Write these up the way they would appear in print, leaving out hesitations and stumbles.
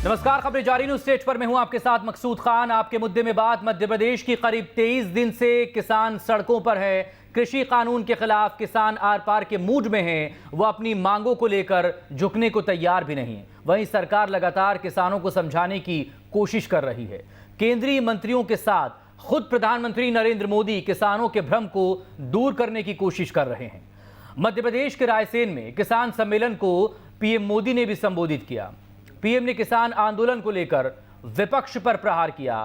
नमस्कार, खबरें जारी न्यूज स्टेज पर मैं हूं आपके साथ मकसूद खान। आपके मुद्दे में बात, मध्य प्रदेश की करीब 23 दिन से किसान सड़कों पर है। कृषि कानून के खिलाफ किसान आर पार के मूड में हैं। वो अपनी मांगों को लेकर झुकने को तैयार भी नहीं। वहीं सरकार लगातार किसानों को समझाने की कोशिश कर रही है। केंद्रीय मंत्रियों के साथ खुद प्रधानमंत्री नरेंद्र मोदी किसानों के भ्रम को दूर करने की कोशिश कर रहे हैं। मध्य प्रदेश के रायसेन में किसान सम्मेलन को पीएम मोदी ने भी संबोधित किया। पीएम ने किसान आंदोलन को लेकर विपक्ष पर प्रहार किया।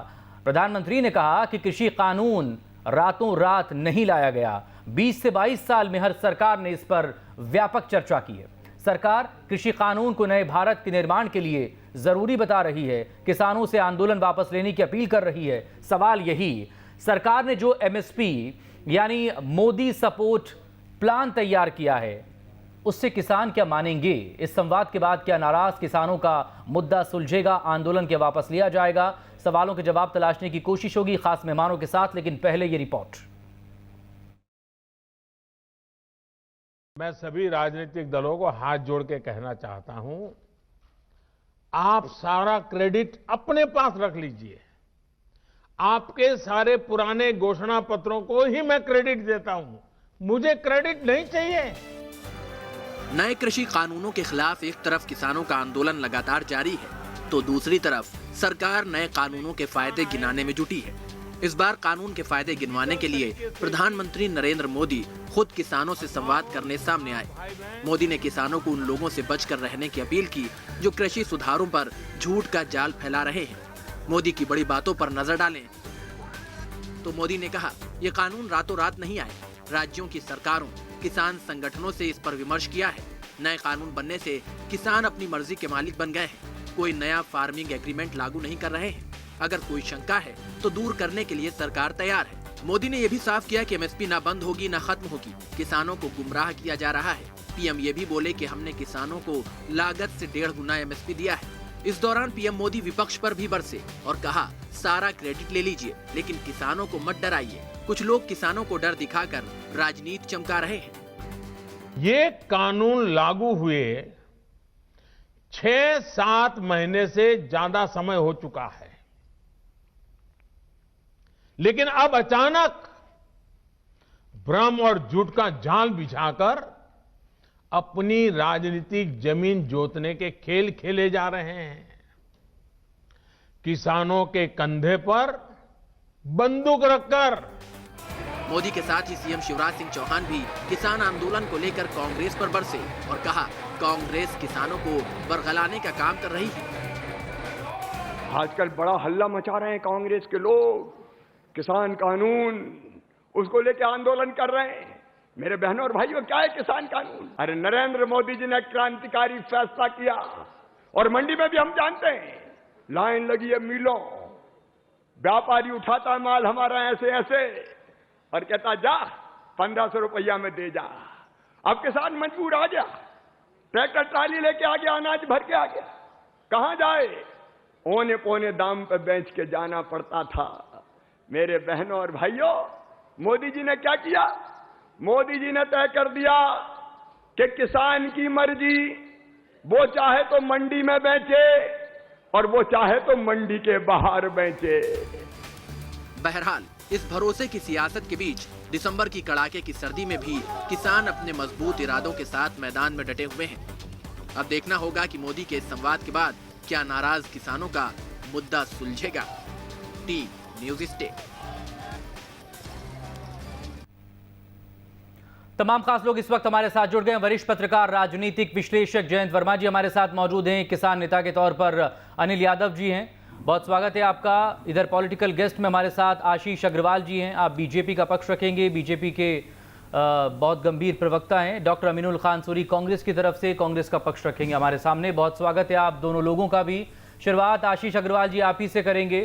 प्रधानमंत्री ने कहा कि कृषि कानून रातों रात नहीं लाया गया। 20 से 22 साल में हर सरकार ने इस पर व्यापक चर्चा की है। सरकार कृषि कानून को नए भारत के निर्माण के लिए जरूरी बता रही है। किसानों से आंदोलन वापस लेने की अपील कर रही है। सवाल यही, सरकार ने जो एमएसपी यानी मोदी सपोर्ट प्लान तैयार किया है उससे किसान क्या मानेंगे? इस संवाद के बाद क्या नाराज किसानों का मुद्दा सुलझेगा? आंदोलन के वापस लिया जाएगा? सवालों के जवाब तलाशने की कोशिश होगी खास मेहमानों के साथ, लेकिन पहले ये रिपोर्ट। मैं सभी राजनीतिक दलों को हाथ जोड़ के कहना चाहता हूं, आप सारा क्रेडिट अपने पास रख लीजिए। आपके सारे पुराने घोषणा पत्रों को ही मैं क्रेडिट देता हूं, मुझे क्रेडिट नहीं चाहिए। नए कृषि कानूनों के खिलाफ एक तरफ किसानों का आंदोलन लगातार जारी है, तो दूसरी तरफ सरकार नए कानूनों के फायदे गिनाने में जुटी है। इस बार कानून के फायदे गिनवाने के लिए प्रधानमंत्री नरेंद्र मोदी खुद किसानों से संवाद करने सामने आए। मोदी ने किसानों को उन लोगों से बचकर रहने की अपील की जो कृषि सुधारों पर झूठ का जाल फैला रहे हैं। मोदी की बड़ी बातों पर नजर डालें तो मोदी ने कहा, ये कानून रातों रात नहीं आए। राज्यों की सरकारों, किसान संगठनों से इस पर विमर्श किया है। नए कानून बनने से किसान अपनी मर्जी के मालिक बन गए हैं। कोई नया फार्मिंग एग्रीमेंट लागू नहीं कर रहे हैं। अगर कोई शंका है तो दूर करने के लिए सरकार तैयार है। मोदी ने यह भी साफ किया कि एमएसपी ना बंद होगी ना खत्म होगी। किसानों को गुमराह किया जा रहा है। पीएम ये भी बोले कि हमने किसानों को लागत से 1.5 गुना एमएसपी दिया है। इस दौरान पीएम मोदी विपक्ष पर भी बरसे और कहा, सारा क्रेडिट ले लीजिए लेकिन किसानों को मत डराइए। कुछ लोग किसानों को डर दिखाकर राजनीति चमका रहे हैं। ये कानून लागू हुए 6-7 महीने से ज्यादा समय हो चुका है, लेकिन अब अचानक भ्रम और झूठ का जाल बिछाकर अपनी राजनीतिक जमीन जोतने के खेल खेले जा रहे हैं। किसानों के कंधे पर बंदूक रखकर। मोदी के साथ ही सीएम शिवराज सिंह चौहान भी किसान आंदोलन को लेकर कांग्रेस पर बरसे और कहा, कांग्रेस किसानों को बरगलाने का काम कर रही है। आजकल बड़ा हल्ला मचा रहे हैं कांग्रेस के लोग। किसान कानून उसको लेकर आंदोलन कर रहे हैं। मेरे बहनों और भाइयों, क्या है किसान कानून? अरे नरेंद्र मोदी जी ने क्रांतिकारी फैसला किया और मंडी में भी हम जानते हैं लाइन लगी है मिलों, व्यापारी उठाता है माल हमारा ऐसे ऐसे और कहता जा 1500 रुपया में दे जा। अब किसान मजबूर आ गया, ट्रैक्टर ट्राली लेके आ गया, अनाज भर के आ गया। कहां जाए? औने पौने दाम पे बेच के जाना पड़ता था। मेरे बहनों और भाइयों, मोदी जी ने क्या किया? मोदी जी ने तय कर दिया कि किसान की मर्जी, वो चाहे तो मंडी में बेचे और वो चाहे तो मंडी के बाहर बेचे। बहरहाल इस भरोसे की सियासत के बीच दिसंबर की कड़ाके की सर्दी में भी किसान अपने मजबूत इरादों के साथ मैदान में डटे हुए हैं। अब देखना होगा कि मोदी के इस संवाद के बाद क्या नाराज किसानों का मुद्दा सुलझेगा। T news state. तमाम खास लोग इस वक्त हमारे साथ जुड़ गए हैं। वरिष्ठ पत्रकार, राजनीतिक विश्लेषक जयंत वर्मा जी हमारे साथ मौजूद हैं। किसान नेता के तौर पर अनिल यादव जी हैं, बहुत स्वागत है आपका। इधर पॉलिटिकल गेस्ट में हमारे साथ आशीष अग्रवाल जी हैं, आप बीजेपी का पक्ष रखेंगे। बीजेपी के बहुत गंभीर प्रवक्ता हैं। डॉक्टर अमीनुल खान सूरी कांग्रेस की तरफ से कांग्रेस का पक्ष रखेंगे हमारे सामने। बहुत स्वागत है आप दोनों लोगों का भी। शुरुआत आशीष अग्रवाल जी आप ही से करेंगे।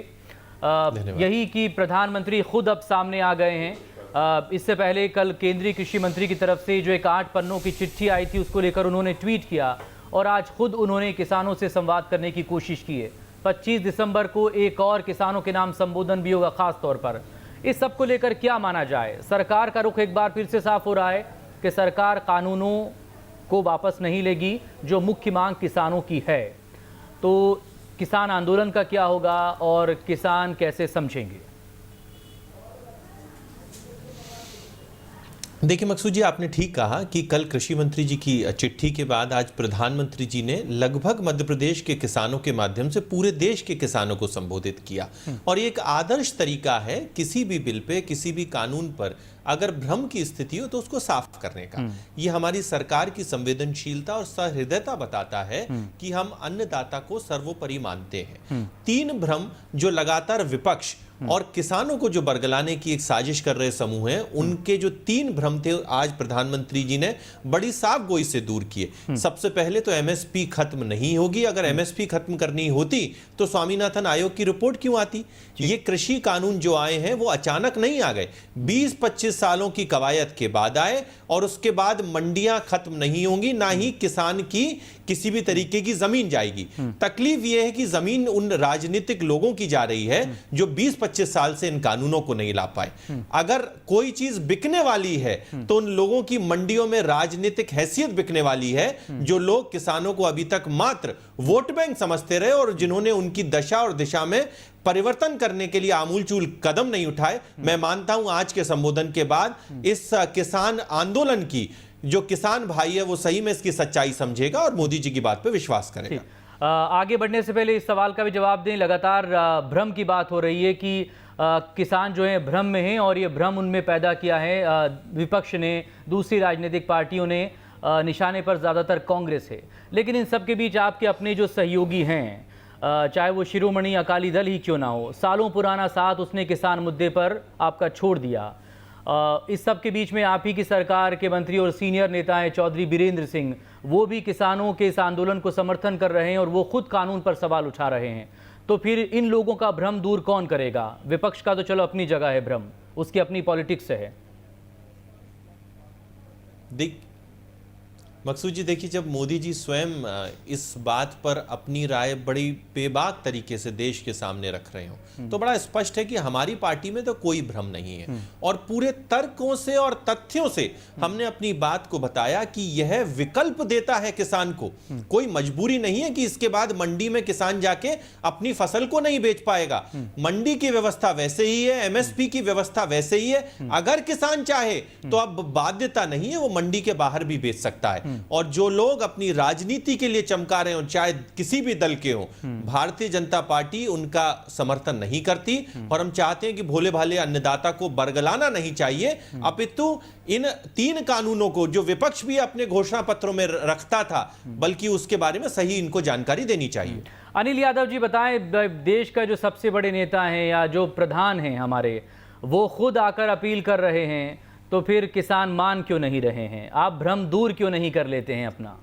यही कि प्रधानमंत्री खुद अब सामने आ गए हैं। इससे पहले कल केंद्रीय कृषि मंत्री की तरफ से जो एक 8 पन्नों की चिट्ठी आई थी उसको लेकर उन्होंने ट्वीट किया और आज खुद उन्होंने किसानों से संवाद करने की कोशिश की है। 25 दिसंबर को एक और किसानों के नाम संबोधन भी होगा खास तौर पर। इस सब को लेकर क्या माना जाए? सरकार का रुख एक बार फिर से साफ हो रहा है कि सरकार कानूनों को वापस नहीं लेगी जो मुख्य मांग किसानों की है। तो किसान आंदोलन का क्या होगा और किसान कैसे समझेंगे? देखिए मकसूद जी, आपने ठीक कहा कि कल कृषि मंत्री जी की चिट्ठी के बाद आज प्रधानमंत्री जी ने लगभग मध्य प्रदेश के किसानों के माध्यम से पूरे देश के किसानों को संबोधित किया। और ये एक आदर्श तरीका है किसी भी बिल पे, किसी भी कानून पर अगर भ्रम की स्थिति हो तो उसको साफ करने का। ये हमारी सरकार की संवेदनशीलता और सहृदयता बताता है कि हम अन्नदाता को सर्वोपरि मानते हैं। 3 भ्रम जो लगातार विपक्ष और किसानों को जो बरगलाने की एक साजिश कर रहे समूह हैं, उनके जो 3 भ्रम थे आज प्रधानमंत्री जी ने बड़ी साफ गोई से दूर किए। सबसे पहले तो एमएसपी खत्म नहीं होगी। अगर एमएसपी खत्म करनी होती तो स्वामीनाथन आयोग की रिपोर्ट क्यों आती? ये कृषि कानून जो आए हैं वो अचानक नहीं आ गए, 20-25 सालों की कवायद के बाद आए। और उसके बाद मंडियां खत्म नहीं होंगी, ना ही किसान की किसी भी तरीके की जमीन जाएगी। तकलीफ यह है कि जमीन उन राजनीतिक लोगों की जा रही है जो 20-25 साल से इन कानूनों को नहीं ला पाए। अगर कोई चीज बिकने वाली है तो उन लोगों की मंडियों में राजनीतिक हैसियत बिकने वाली है, जो लोग किसानों को अभी तक मात्र वोट बैंक समझते रहे और जिन्होंने उनकी दशा और दिशा में परिवर्तन करने के लिए आमूलचूल कदम नहीं उठाए। मैं मानता हूं आज के संबोधन के बाद इस किसान आंदोलन की जो किसान भाई है वो सही में इसकी सच्चाई समझेगा और मोदी जी की बात पे विश्वास करेगा। आगे बढ़ने से पहले इस सवाल का भी जवाब दें। लगातार भ्रम की बात हो रही है कि किसान जो हैं भ्रम में हैं और ये भ्रम उनमें पैदा किया है विपक्ष ने, दूसरी राजनीतिक पार्टियों ने, निशाने पर ज़्यादातर कांग्रेस है। लेकिन इन सब के बीच आपके अपने जो सहयोगी हैं, चाहे वो शिरोमणि अकाली दल ही क्यों ना हो, सालों पुराना साथ उसने किसान मुद्दे पर आपका छोड़ दिया। इस सब के बीच में आप ही की सरकार के मंत्री और सीनियर नेता हैं चौधरी बीरेंद्र सिंह, वो भी किसानों के इस आंदोलन को समर्थन कर रहे हैं और वो खुद कानून पर सवाल उठा रहे हैं। तो फिर इन लोगों का भ्रम दूर कौन करेगा? विपक्ष का तो चलो अपनी जगह है भ्रम, उसकी अपनी पॉलिटिक्स है। मकसूद जी देखिए, जब मोदी जी स्वयं इस बात पर अपनी राय बड़ी बेबाक तरीके से देश के सामने रख रहे हो तो बड़ा स्पष्ट है कि हमारी पार्टी में तो कोई भ्रम नहीं है। और पूरे तर्कों से और तथ्यों से हमने अपनी बात को बताया कि यह विकल्प देता है किसान को। कोई मजबूरी नहीं है कि इसके बाद मंडी में किसान जाके अपनी फसल को नहीं बेच पाएगा। मंडी की व्यवस्था वैसे ही है, एमएसपी की व्यवस्था वैसे ही है। अगर किसान चाहे तो अब बाध्यता नहीं है, वो मंडी के बाहर भी बेच सकता है। और जो लोग अपनी राजनीति के लिए चमका रहे हो, चाहे किसी भी दल के हो, भारतीय जनता पार्टी उनका समर्थन नहीं करती। और हम चाहते हैं कि भोले भाले अन्नदाता को बरगलाना नहीं चाहिए, अपितु इन 3 कानूनों को जो विपक्ष भी अपने घोषणा पत्रों में रखता था, बल्कि उसके बारे में सही इनको जानकारी देनी चाहिए। अनिल यादव जी बताएं, देश का जो सबसे बड़े नेता हैं या जो प्रधान हैं हमारे, वो खुद आकर अपील कर रहे हैं, तो फिर किसान मान क्यों नहीं रहे हैं? आप भ्रम दूर क्यों नहीं कर लेते हैं अपना?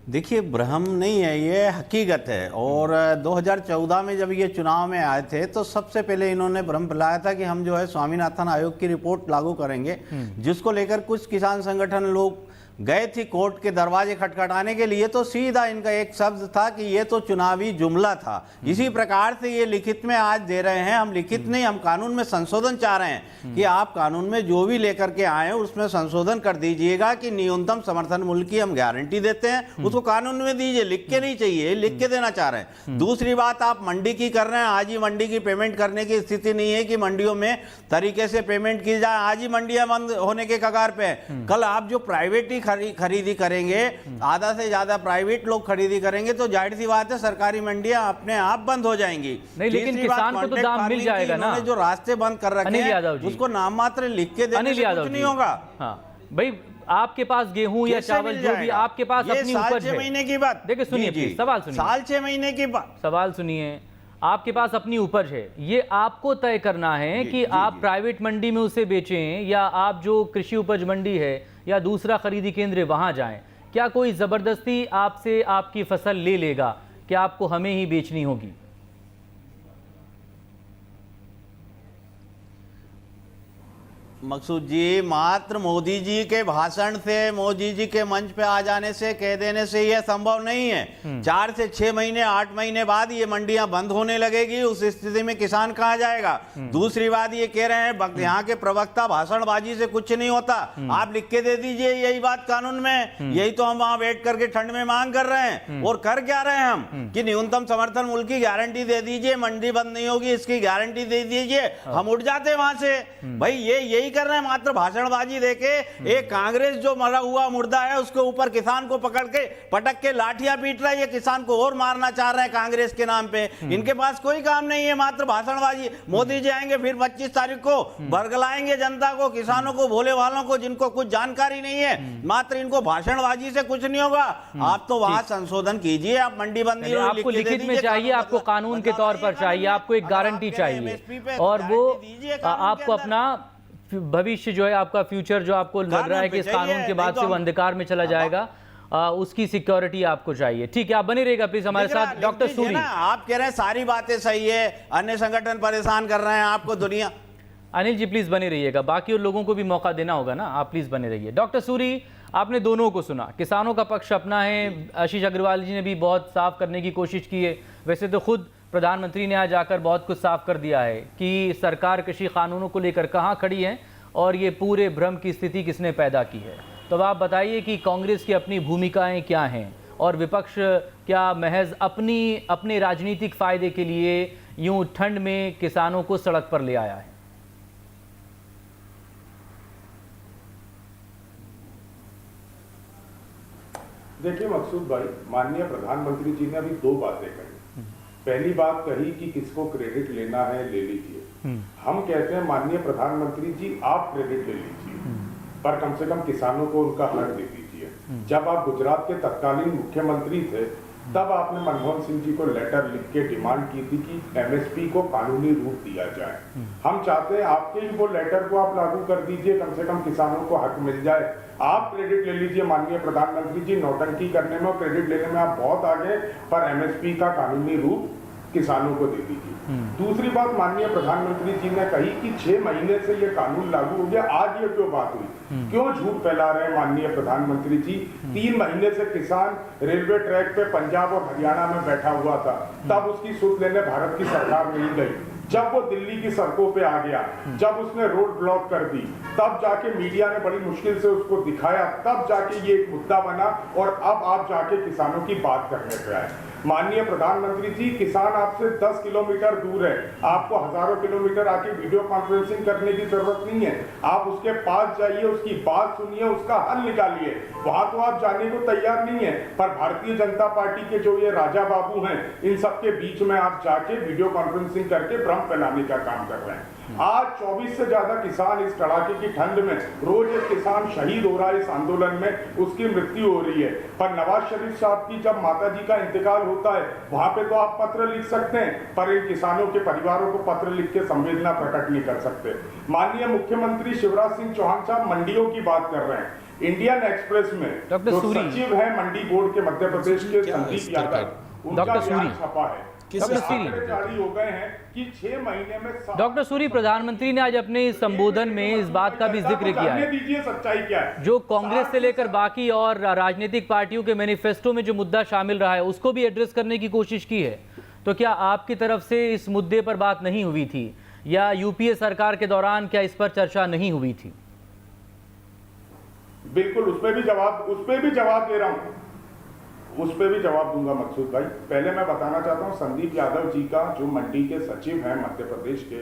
देखिए, भ्रम नहीं है, ये हकीकत है। और 2014 में जब ये चुनाव में आए थे तो सबसे पहले इन्होंने भ्रम फैलाया था कि हम जो है स्वामीनाथन आयोग की रिपोर्ट लागू करेंगे, जिसको लेकर कुछ किसान संगठन लोग गए थे कोर्ट के दरवाजे खटखटाने के लिए। तो सीधा इनका एक शब्द था कि ये तो चुनावी जुमला था। इसी प्रकार से ये लिखित में आज दे रहे हैं, हम लिखित नहीं, हम कानून में संशोधन चाह रहे हैं कि आप कानून में जो भी लेकर के आए उसमें संशोधन कर दीजिएगा कि न्यूनतम समर्थन मूल्य की हम गारंटी देते हैं, उसको कानून में दीजिए। लिख के नहीं चाहिए, लिख के देना चाह रहे हैं। दूसरी बात, आप मंडी की कर रहे हैं, आज ही मंडी की पेमेंट करने की स्थिति नहीं है कि मंडियों में तरीके से पेमेंट की जाए। आज ही मंडियां बंद होने के कगार पे। कल आप जो प्राइवेट खरीदी करेंगे, आधा से ज्यादा प्राइवेट लोग खरीदी करेंगे, तो जाहिर सी बात है सरकारी मंडियां अपने आप बंद हो जाएंगी। नहीं, लेकिन किसान को तो दाम मिल जाएगा ना। जो रास्ते बंद कर रखे हैं उसको नाम मात्र लिख के देने से कुछ नहीं होगा। हाँ भाई, आपके पास गेहूं या चावल जो भी आपके पास अपनी उपज है, 6 महीने की बात। देखिए सुनिए, सवाल सुनिए, साल 6 महीने की बात, सवाल सुनिए। आपके पास अपनी उपज है, ये आपको तय करना है कि आप प्राइवेट मंडी में उसे बेचें या आप जो कृषि उपज मंडी है या दूसरा खरीदी केंद्र वहां जाएं। क्या कोई जबरदस्ती आपसे आपकी फसल ले लेगा कि आपको हमें ही बेचनी होगी? मकसूद जी, मात्र मोदी जी के भाषण से, मोदी जी के मंच पे आ जाने से, कह देने से यह संभव नहीं है। 4 से 6 महीने 8 महीने बाद ये मंडियां बंद होने लगेगी। उस स्थिति में किसान कहां जाएगा? दूसरी बात ये कह रहे हैं यहाँ के प्रवक्ता भाषणबाजी से कुछ नहीं होता, आप लिख के दे दीजिए यही बात कानून में। यही तो हम वहां बैठ करके ठंड में मांग कर रहे हैं। और कर क्या रहे हैं हम कि न्यूनतम समर्थन मूल्य की गारंटी दे दीजिए, मंडी बंद नहीं होगी इसकी गारंटी दे दीजिए। हम उठ जाते हैं वहां से। भाई यही कर रहे हैं, मात्र भाषणबाजी देके। एक कांग्रेस जो मरा हुआ मुर्दा है उसके ऊपर किसान को पकड़ के पटक के लाठियां पीट रहा है। ये किसान को और मारना चाह रहे हैं कांग्रेस के नाम पे। इनके पास कोई काम नहीं है, मात्र भाषणबाजी। मोदी जी आएंगे फिर 25 तारीख को, बरगलाएंगे जनता को, किसानों को, भोले वालों को जिनको कुछ जानकारी नहीं है। मात्र इनको भाषणबाजी से कुछ नहीं होगा। आप तो वहां संशोधन कीजिए, आप मंडी बंदी आपको लिखित में चाहिए, आपको कानून के तौर पर चाहिए, आपको एक गारंटी चाहिए, और वो आपको अपना भविष्य जो है, आपका फ्यूचर जो आपको लग रहा है कि इस कानून के बाद से वो अंधकार में चला जाएगा, उसकी सिक्योरिटी आपको चाहिए। ठीक है, आप बने रहिएगा प्लीज हमारे साथ। डॉक्टर सूरी, आप कह रहे हैं सारी बातें सही है, अन्य संगठन परेशान कर रहे हैं आपको, दुनिया। अनिल जी प्लीज बने रहिएगा, बाकी और लोगों को भी मौका देना होगा ना, आप प्लीज बने रहिए। डॉक्टर सूरी, आपने दोनों को सुना, किसानों का पक्ष अपना है, आशीष अग्रवाल जी ने भी बहुत साफ करने की कोशिश की है। वैसे तो खुद प्रधानमंत्री ने आज आकर बहुत कुछ साफ कर दिया है कि सरकार कृषि कानूनों को लेकर कहाँ खड़ी है और ये पूरे भ्रम की स्थिति किसने पैदा की है। तो अब आप बताइए कि कांग्रेस की अपनी भूमिकाएं क्या हैं और विपक्ष क्या महज अपने राजनीतिक फायदे के लिए यूं ठंड में किसानों को सड़क पर ले आया है। देखिए मकसूद भाई, माननीय प्रधानमंत्री जी ने अभी 2 बातें कही। पहली बात कही कि किसको क्रेडिट लेना है ले लीजिए। हम कहते हैं माननीय प्रधानमंत्री जी आप क्रेडिट ले लीजिए, पर कम से कम किसानों को उनका हक दे दीजिए। जब आप गुजरात के तत्कालीन मुख्यमंत्री थे तब आपने मनमोहन सिंह जी को लेटर लिख के डिमांड की थी कि एमएसपी को कानूनी रूप दिया जाए। हम चाहते हैं आपके ही वो लेटर को आप लागू कर दीजिए, कम से कम किसानों को हक मिल जाए। आप क्रेडिट ले लीजिए माननीय प्रधानमंत्री जी, नौटंकी करने में और क्रेडिट लेने में आप बहुत आगे, पर एमएसपी का कानूनी रूप किसानों को दे दीजिए। दूसरी बात माननीय प्रधानमंत्री जी ने कही कि 6 महीने से ये कानून लागू हो गया, आज ये क्यों बात हुई, क्यों झूठ फैला रहे हैं माननीय प्रधानमंत्री जी। 3 महीने से किसान रेलवे ट्रैक पे पंजाब और हरियाणा में बैठा हुआ था, तब उसकी सुध लेने भारत की सरकार नहीं गई। जब वो दिल्ली की सड़कों पे आ गया, जब उसने रोड ब्लॉक कर दी, तब जाके मीडिया ने बड़ी मुश्किल से उसको दिखाया, तब जाके ये एक मुद्दा बना और अब आप जाके किसानों की बात करने पे आए। माननीय प्रधानमंत्री जी, किसान आपसे 10 किलोमीटर दूर है, आपको हजारों किलोमीटर आके वीडियो कॉन्फ्रेंसिंग करने की जरूरत नहीं है। आप उसके पास जाइए, उसकी बात सुनिए, उसका हल निकालिए। वहां तो आप जाने को तैयार नहीं है, पर भारतीय जनता पार्टी के जो ये राजा बाबू हैं, इन सबके बीच में आप जाके वीडियो कॉन्फ्रेंसिंग करके भ्रम फैलाने का काम कर रहे हैं। आज 24 से ज्यादा किसान इस कड़ाके की ठंड में, रोज एक किसान शहीद हो रहा है इस आंदोलन में, उसकी मृत्यु हो रही है। पर नवाज शरीफ साहब की जब माताजी का इंतकाल होता है, वहां पे तो आप पत्र लिख सकते हैं, पर इन किसानों के परिवारों को पत्र लिख के संवेदना प्रकट नहीं कर सकते। माननीय मुख्यमंत्री शिवराज सिंह चौहान साहब मंडियों की बात कर रहे हैं। इंडियन एक्सप्रेस में जो सचिव है मंडी बोर्ड के मध्य प्रदेश के संदीप यादव, उनका बयान छपा है। हो गए हैं कि 6 महीने में। डॉक्टर सूरी, प्रधानमंत्री ने आज अपने संबोधन में इस बात का भी जिक्र किया है, दीजिए सच्चाई क्या है। जो कांग्रेस से लेकर बाकी और राजनीतिक पार्टियों के मैनिफेस्टो में जो मुद्दा शामिल रहा है उसको भी एड्रेस करने की कोशिश की है। तो क्या आपकी तरफ से इस मुद्दे पर बात नहीं हुई थी, या यूपीए सरकार के दौरान क्या इस पर चर्चा नहीं हुई थी? बिल्कुल, उस पर भी जवाब दे रहा हूं, उस पर भी जवाब दूंगा मकसूद भाई। पहले मैं बताना चाहता हूं, संदीप यादव जी का जो मंडी के सचिव हैं मध्य प्रदेश के,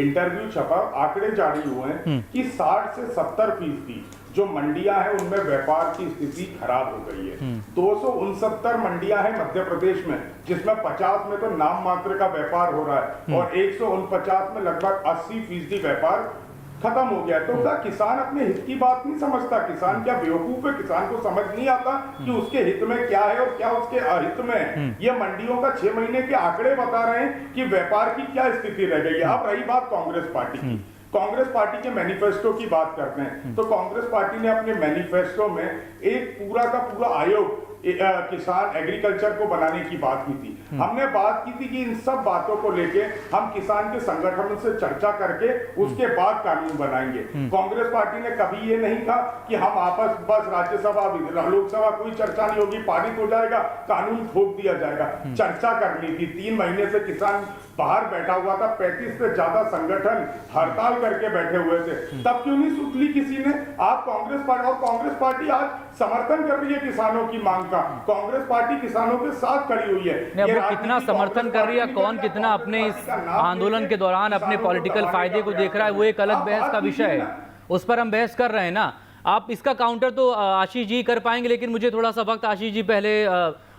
इंटरव्यू छपा, आंकड़े जारी हुए हैं कि 60 से 70% जो मंडियां हैं उनमें व्यापार की स्थिति खराब हो गई है। 269 मंडियां हैं मध्य प्रदेश में, जिसमें 50 में तो नाम मात्र का व्यापार हो रहा है और 149 में लगभग 80% व्यापार खत्म हो गया। तो क्या किसान अपने हित की बात नहीं समझता? किसान क्या बेवकूफ है? किसान को समझ नहीं आता कि उसके हित में क्या है और क्या उसके अहित में है। ये मंडियों का 6 महीने के आंकड़े बता रहे हैं कि व्यापार की क्या स्थिति रह गई है। अब रही बात कांग्रेस पार्टी की, कांग्रेस पार्टी के मैनिफेस्टो की बात करते हैं, तो कांग्रेस पार्टी ने अपने मैनिफेस्टो में एक पूरा का पूरा आयोग, किसान एग्रीकल्चर को बनाने की बात की थी। हमने बात की थी कि इन सब बातों को लेके हम किसान के संगठनों से चर्चा करके उसके बाद कानून बनाएंगे। कांग्रेस पार्टी ने कभी ये नहीं कहा कि हम आपस बस राज्यसभा लोकसभा कोई चर्चा नहीं होगी, पारित हो जाएगा, कानून थोप दिया जाएगा। चर्चा कर ली थी। 3 महीने से किसान बाहर बैठा हुआ था, 35 से ज्यादा संगठन हड़ताल करके बैठे हुए थे। तब क्यों नहीं सुन ली किसी ने? आप कांग्रेस पार्टी, और कांग्रेस पार्टी आज समर्थन कर रही है किसानों की मांग का। कांग्रेस पार्टी किसानों के साथ खड़ी हुई है। अब वो कितना समर्थन कर रही है, कौन कितना अपने इस आंदोलन के दौरान अपने पॉलिटिकल फायदे को देख रहा है, वो एक अलग बहस का विषय है, उस पर हम बहस कर रहे हैं ना। आप इसका काउंटर तो आशीष जी कर पाएंगे, लेकिन मुझे थोड़ा सा वक्त आशीष जी पहले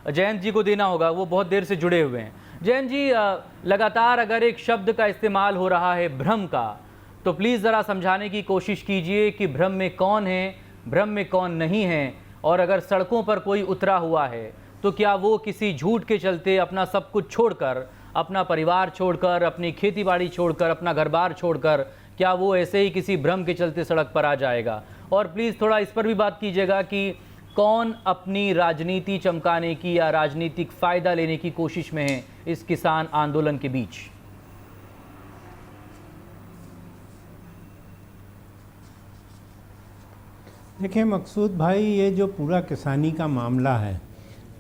जयंत जी को देना होगा, वो बहुत देर से जुड़े हुए हैं। जयंत जी, लगातार अगर एक शब्द का इस्तेमाल हो रहा है भ्रम का, तो प्लीज़ ज़रा समझाने की कोशिश कीजिए कि भ्रम में कौन है, भ्रम में कौन नहीं है, और अगर सड़कों पर कोई उतरा हुआ है तो क्या वो किसी झूठ के चलते अपना सब कुछ छोड़कर, अपना परिवार छोड़कर, अपनी खेतीबाड़ी छोड़कर, अपना घर बार छोड़कर, क्या वो ऐसे ही किसी भ्रम के चलते सड़क पर आ जाएगा? और प्लीज़ थोड़ा इस पर भी बात कीजिएगा कि कौन अपनी राजनीति चमकाने की या राजनीतिक फ़ायदा लेने की कोशिश में है इस किसान आंदोलन के बीच। देखिए मकसूद भाई, ये जो पूरा किसानी का मामला है,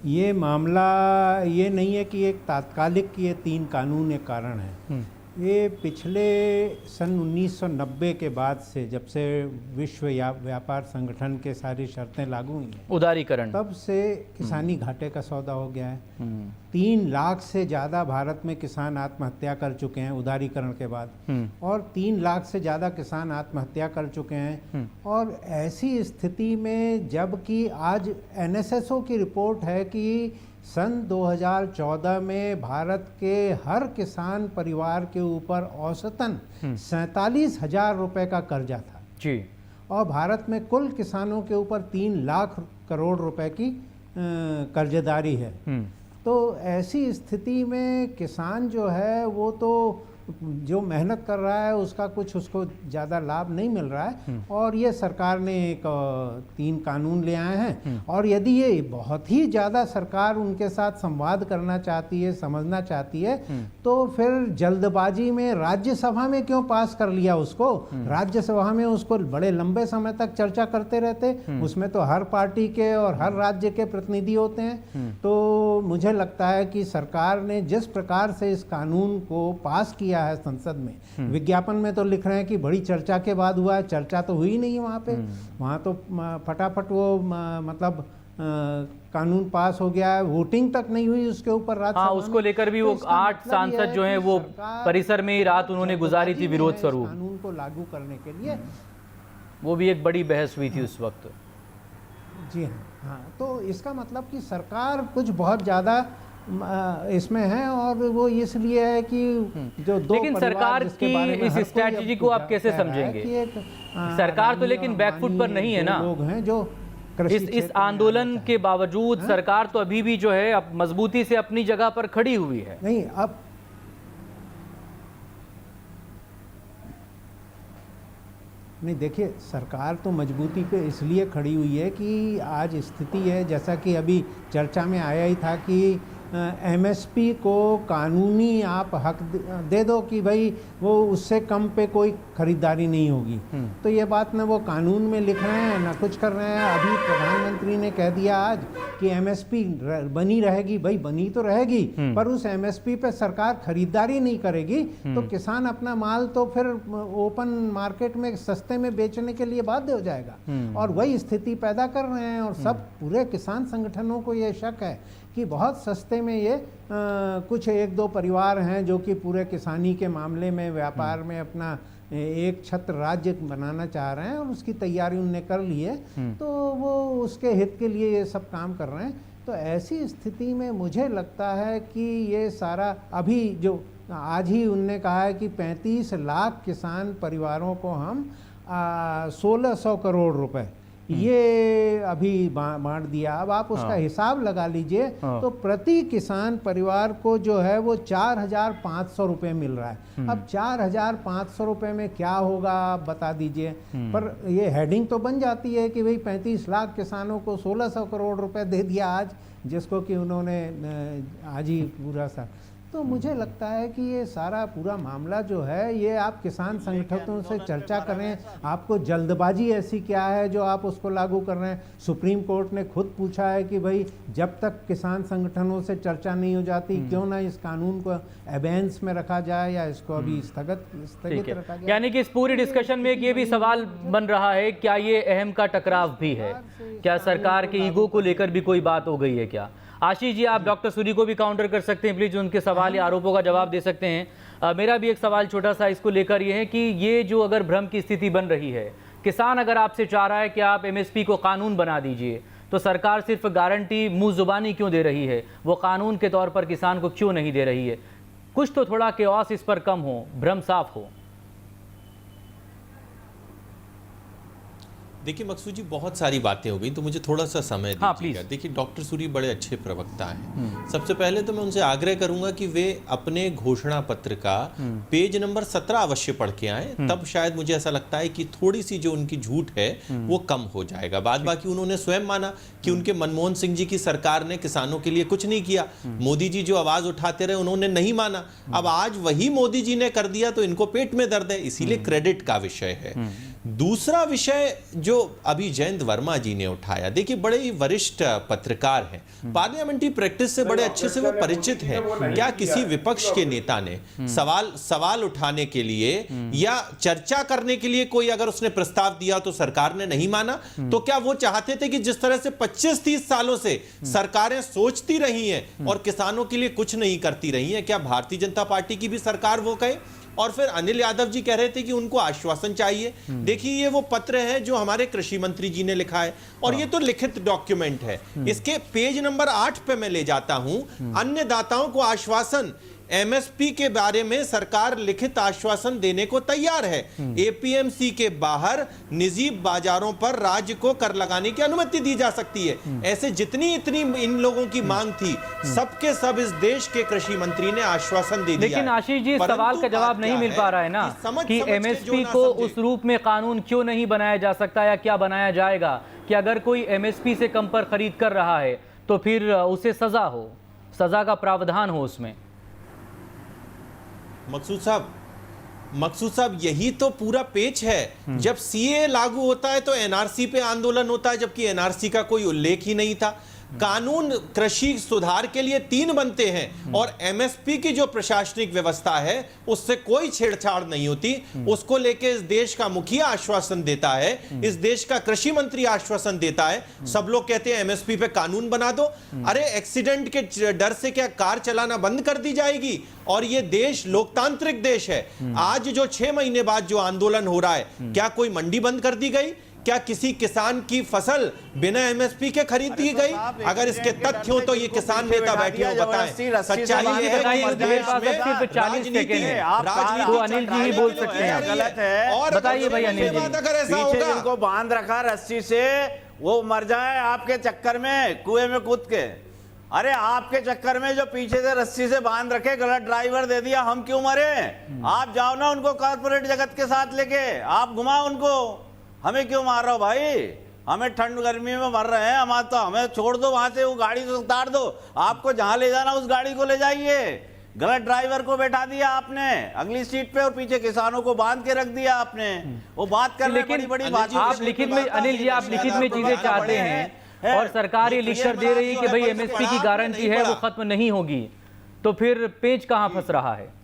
ये मामला ये नहीं है कि एक तात्कालिक ये 3 कानून एक कारण है। ये पिछले सन 1990 के बाद से, जब से विश्व व्यापार संगठन के सारी शर्तें लागू हुई हैं, उदारीकरण, तब से किसानी घाटे का सौदा हो गया है। 3 लाख से ज़्यादा भारत में किसान आत्महत्या कर चुके हैं उदारीकरण के बाद, और 3 लाख से ज़्यादा किसान आत्महत्या कर चुके हैं। और ऐसी स्थिति में जबकि आज NSSO की रिपोर्ट है कि सन 2014 में भारत के हर किसान परिवार के ऊपर औसतन 47,000 रुपए का कर्जा था जी, और भारत में कुल किसानों के ऊपर 3 लाख करोड़ रुपए की कर्जदारी है। तो ऐसी स्थिति में किसान जो है वो तो जो मेहनत कर रहा है उसका कुछ उसको ज़्यादा लाभ नहीं मिल रहा है। और ये सरकार ने एक 3 कानून ले आए हैं, और यदि ये बहुत ही ज़्यादा सरकार उनके साथ संवाद करना चाहती है, समझना चाहती है, तो फिर जल्दबाजी में राज्यसभा में क्यों पास कर लिया उसको? राज्यसभा में उसको बड़े लंबे समय तक चर्चा करते रहते, उसमें तो हर पार्टी के और हर राज्य के प्रतिनिधि होते हैं। तो मुझे लगता है कि सरकार ने जिस प्रकार से इस कानून को पास किया है संसद में, विज्ञापन में तो लिख रहे हैं कि बड़ी चर्चा के बाद हुआ है, चर्चा तो हुई नहीं वहाँ पे। वहाँ तो फटाफट वो मतलब कानून पास हो गया है, वोटिंग तक नहीं हुई उसके ऊपर। हाँ, उसको लेकर भी वो 8 सांसद जो हैं वो परिसर में ही रात उन्होंने गुजारी थी विरोध स्वरूप। कानून को लागू करने के लिए वो भी एक बड़ी बहस हुई थी उस वक्त। जी हाँ, तो इसका मतलब कि सरकार कुछ बहुत ज़्यादा इसमें है, और वो इसलिए है कि जो 2 लेकिन सरकार की इस स्ट्रैटेजी को आप कैसे समझेंगे? सरकार तो लेकिन बैकफुट पर नहीं है ना। लोग हैं जो इस आंदोलन के बावजूद सरकार तो अभी भी जो है अब मजबूती से अपनी जगह पर खड़ी हुई है। नहीं, अब नहीं, देखिए सरकार तो मजबूती पे इसलिए खड़ी हुई है कि आज स्थिति है, जैसा कि अभी चर्चा में आया ही था कि MSP को कानूनी आप हक दे दो कि भाई वो उससे कम पे कोई खरीदारी नहीं होगी। तो ये बात ना वो कानून में लिख रहे हैं ना कुछ कर रहे हैं। अभी प्रधानमंत्री ने कह दिया आज कि MSP बनी रहेगी। भाई बनी तो रहेगी, पर उस MSP पे सरकार खरीदारी नहीं करेगी तो किसान अपना माल तो फिर ओपन मार्केट में सस्ते में बेचने के लिए बाध्य हो जाएगा। और वही स्थिति पैदा कर रहे हैं, और सब पूरे किसान संगठनों को ये शक है कि बहुत सस्ते में ये कुछ 1-2 परिवार हैं जो कि पूरे किसानी के मामले में, व्यापार में अपना एक छत्र राज्य बनाना चाह रहे हैं, और उसकी तैयारी उनने कर ली है, तो वो उसके हित के लिए ये सब काम कर रहे हैं। तो ऐसी स्थिति में मुझे लगता है कि ये सारा अभी जो आज ही उनने कहा है कि 35 लाख किसान परिवारों को हम 1600 करोड़ रुपए ये अभी बांट दिया। अब आप उसका हिसाब लगा लीजिए तो प्रति किसान परिवार को जो है वो 4,500 रुपये मिल रहा है। अब 4,500 रुपये में क्या होगा आप बता दीजिए। पर ये हेडिंग तो बन जाती है कि भाई 35 लाख किसानों को 1,600 करोड़ रुपए दे दिया आज, जिसको कि उन्होंने आज ही पूरा सा। तो मुझे लगता है कि ये सारा पूरा मामला जो है ये आप किसान संगठनों से चर्चा करें। आपको जल्दबाजी ऐसी क्या है जो आप उसको लागू कर रहे हैं? सुप्रीम कोर्ट ने खुद पूछा है कि भाई जब तक किसान संगठनों से चर्चा नहीं हो जाती क्यों ना इस कानून को एबेंस में रखा जाए या इसको अभी स्थगित रखा जाए। यानी कि इस पूरी डिस्कशन में एक ये भी सवाल बन रहा है, क्या ये अहम का टकराव भी है? क्या सरकार के ईगो को लेकर भी कोई बात हो गई है क्या? आशीष जी, आप डॉक्टर सूरी को भी काउंटर कर सकते हैं, प्लीज उनके सवाल या आरोपों का जवाब दे सकते हैं। मेरा भी एक सवाल छोटा सा इसको लेकर ये है कि ये जो अगर भ्रम की स्थिति बन रही है, किसान अगर आपसे चाह रहा है कि आप एमएसपी को कानून बना दीजिए, तो सरकार सिर्फ गारंटी मुंह जुबानी क्यों दे रही है? वो कानून के तौर पर किसान को क्यों नहीं दे रही है? कुछ तो थोड़ा केओस इस पर कम हो, भ्रम साफ हो। देखिए मकसूद जी, बहुत सारी बातें हो गई तो मुझे थोड़ा सा समय दीजिएगा। देखिए डॉक्टर सूरी बड़े अच्छे प्रवक्ता हैं। सबसे पहले तो मैं उनसे आग्रह करूंगा कि वे अपने घोषणा पत्र का पेज नंबर 17 अवश्य पढ़ के आए, तब शायद मुझे ऐसा लगता है कि थोड़ी सी जो उनकी झूठ है वो कम हो जाएगा। बाद बाकी उन्होंने स्वयं माना कि उनके मनमोहन सिंह जी की सरकार ने किसानों के लिए कुछ नहीं किया, मोदी जी जो आवाज उठाते रहे उन्होंने नहीं माना। अब आज वही मोदी जी ने कर दिया तो इनको पेट में दर्द है, इसीलिए क्रेडिट का विषय है। दूसरा विषय जो अभी जयंत वर्मा जी ने उठाया, देखिए बड़े ही वरिष्ठ पत्रकार हैं, पार्लियामेंट्री प्रैक्टिस से बड़े अच्छे से वो परिचित हैं। क्या किसी विपक्ष के नेता ने सवाल उठाने के लिए या चर्चा करने के लिए कोई अगर उसने प्रस्ताव दिया तो सरकार ने नहीं माना? तो क्या वो चाहते थे कि जिस तरह से 25-30 सालों से सरकारें सोचती रही हैं और किसानों के लिए कुछ नहीं करती रही हैं, क्या भारतीय जनता पार्टी की भी सरकार वो कहे? और फिर अनिल यादव जी कह रहे थे कि उनको आश्वासन चाहिए। देखिए ये वो पत्र है जो हमारे कृषि मंत्री जी ने लिखा है और ये तो लिखित डॉक्यूमेंट है। इसके पेज नंबर 8 पे मैं ले जाता हूं, अन्नदाताओं को आश्वासन, एमएसपी के बारे में सरकार लिखित आश्वासन देने को तैयार है। एपीएमसी के बाहर निजी बाजारों पर राज्य को कर लगाने की अनुमति दी जा सकती है। ऐसे जितनी इतनी इन लोगों की मांग थी, सबके सब इस देश के कृषि मंत्री ने आश्वासन दे दिया। लेकिन आशीष जी, सवाल का जवाब नहीं मिल पा रहा है ना कि एमएसपी को उस रूप में कानून क्यों नहीं बनाया जा सकता या क्या बनाया जाएगा कि अगर कोई एमएसपी से कम पर खरीद कर रहा है तो फिर उसे सजा हो, सजा का प्रावधान हो उसमें। मकसूद साहब यही तो पूरा पेच है। जब सीए लागू होता है तो एनआरसी पे आंदोलन होता है, जबकि एनआरसी का कोई उल्लेख ही नहीं था। कानून कृषि सुधार के लिए 3 बनते हैं और एमएसपी की जो प्रशासनिक व्यवस्था है उससे कोई छेड़छाड़ नहीं होती। उसको लेके इस देश का मुखिया आश्वासन देता है, इस देश का कृषि मंत्री आश्वासन देता है। सब लोग कहते हैं एमएसपी पे कानून बना दो। अरे एक्सीडेंट के डर से क्या कार चलाना बंद कर दी जाएगी? और ये देश लोकतांत्रिक देश है। आज जो 6 महीने बाद जो आंदोलन हो रहा है, क्या कोई मंडी बंद कर दी गई? क्या किसी किसान की फसल बिना एमएसपी के खरीद दी गई? अगर इसके तथ्य हो तो ये किसान नेता बैठे हो बताएं। सच्चाई ये है कि इस देश में राजनीति है, तो अनिल जी ही बोल सकते हैं। गलत है। और बताइए भाई अनिल जी, अगर ऐसा पीछे होगा, जिनको बांध रखा रस्सी से वो मर जाए आपके चक्कर में कुएं में कूद के। अरे आपके चक्कर में जो पीछे से रस्सी से बांध रखे, गलत ड्राइवर दे दिया, हम क्यों मरे? आप जाओ ना उनको कॉर्पोरेट जगत के साथ लेके, आप घुमाओ उनको। हमें क्यों मार रहे हो भाई? हमें ठंड गर्मी में मर रहे हैं, हमें छोड़ दो वहां से, वो गाड़ी से उतार दो। आपको जहां ले जाना उस गाड़ी को ले जाइए। गलत ड्राइवर को बैठा दिया आपने अगली सीट पे और पीछे किसानों को बांध के रख दिया आपने। वो बात कर रहे बड़ी बड़ी बात। आप लिखित में अनिल जी, आप लिखित में चीजें चाहते हैं और सरकार ये लिख कर दे रही है कि भाई एमएसपी की गारंटी है वो खत्म नहीं होगी, तो फिर पेच कहां फंस रहा है?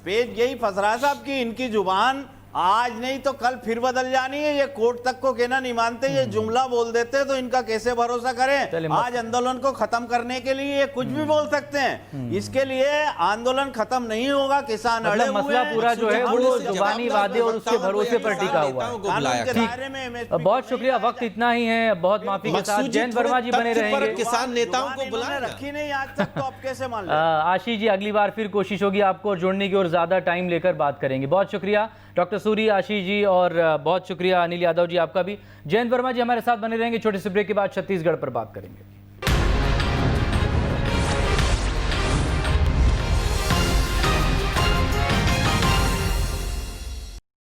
पेज यही फंस रहा है साहब कि इनकी जुबान आज नहीं तो कल फिर बदल जानी है। ये कोर्ट तक को कहना नहीं मानते, ये जुमला बोल देते तो इनका कैसे भरोसा करें। आज आंदोलन को खत्म करने के लिए ये कुछ भी बोल सकते हैं, इसके लिए आंदोलन खत्म नहीं होगा। किसान अड़े हुए मसला हैं, पूरा जो है वो जुबानी वादे और उसके भरोसे पर टिका हुआ है। कानून के दायरे में MSP बहुत शुक्रिया, वक्त इतना ही है, बहुत माफी के साथ जयंत वर्मा जी बने रहेंगे। किसान नेताओं को बुलाया रखी नहीं आज तक, तो अब कैसे मान लें। आशीष जी अगली बार फिर कोशिश होगी आपको जोड़ने की और ज्यादा टाइम लेकर बात करेंगे। बहुत शुक्रिया डॉक्टर सूरी, आशीष जी, और बहुत शुक्रिया अनिल यादव जी आपका भी। जयंत वर्मा जी हमारे साथ बने रहेंगे। छोटे से ब्रेक के बाद छत्तीसगढ़ पर बात करेंगे।